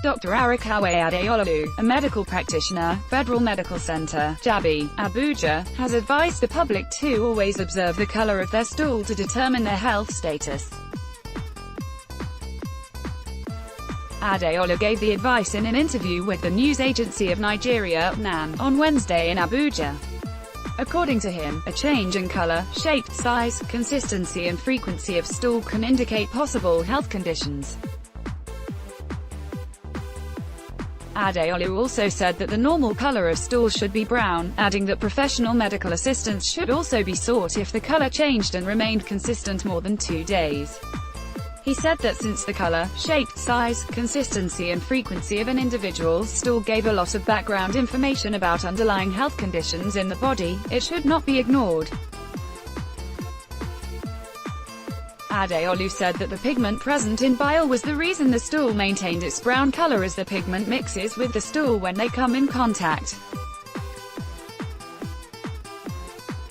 Dr. Arakawe Adeolu, a medical practitioner, Federal Medical Center, Jabi, Abuja, has advised the public to always observe the color of their stool to determine their health status. Adeolu gave the advice in an interview with the news agency of Nigeria, NAN, on Wednesday in Abuja. According to him, a change in color, shape, size, consistency and frequency of stool can indicate possible health conditions. Adeolu also said that the normal color of stool should be brown, adding that professional medical assistance should also be sought if the color changed and remained consistent more than 2 days. He said that since the color, shape, size, consistency and frequency of an individual's stool gave a lot of background information about underlying health conditions in the body, it should not be ignored. Adeolu said that the pigment present in bile was the reason the stool maintained its brown color, as the pigment mixes with the stool when they come in contact.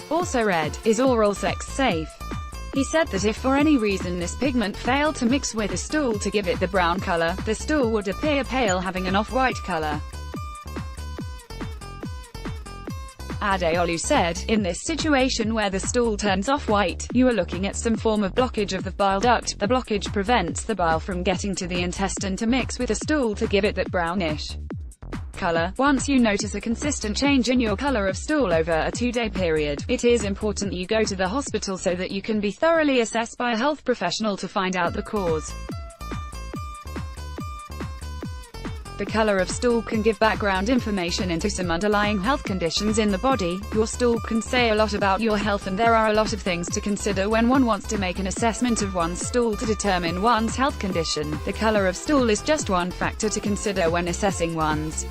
Also read, "Is oral sex safe?" He said that if for any reason this pigment failed to mix with the stool to give it the brown color, the stool would appear pale, having an off-white color. Adeolu said, "In this situation where the stool turns off-white, you are looking at some form of blockage of the bile duct. The blockage prevents the bile from getting to the intestine to mix with the stool to give it that brownish color. Once you notice a consistent change in your color of stool over a 2-day period, it is important you go to the hospital so that you can be thoroughly assessed by a health professional to find out the cause." The color of stool can give background information into some underlying health conditions in the body. Your stool can say a lot about your health, and there are a lot of things to consider when one wants to make an assessment of one's stool to determine one's health condition. The color of stool is just one factor to consider when assessing one's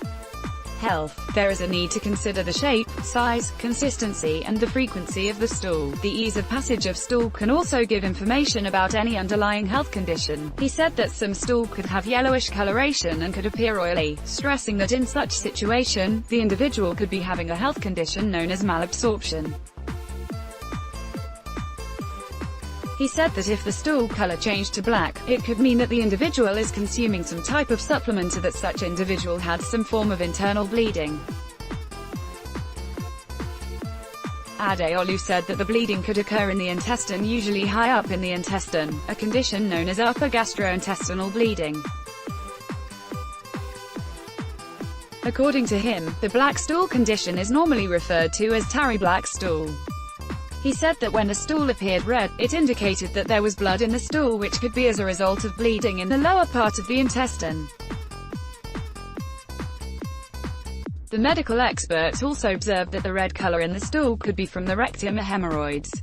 health. There is a need to consider the shape, size, consistency, and the frequency of the stool. The ease of passage of stool can also give information about any underlying health condition. He said that some stool could have yellowish coloration and could appear oily, stressing that in such situation, the individual could be having a health condition known as malabsorption. He said that if the stool color changed to black, it could mean that the individual is consuming some type of supplement, or that such individual had some form of internal bleeding. Adeolu said that the bleeding could occur in the intestine, usually high up in the intestine, a condition known as upper gastrointestinal bleeding. According to him, the black stool condition is normally referred to as tarry black stool. He said that when the stool appeared red, it indicated that there was blood in the stool, which could be as a result of bleeding in the lower part of the intestine. The medical expert also observed that the red color in the stool could be from the rectum or hemorrhoids.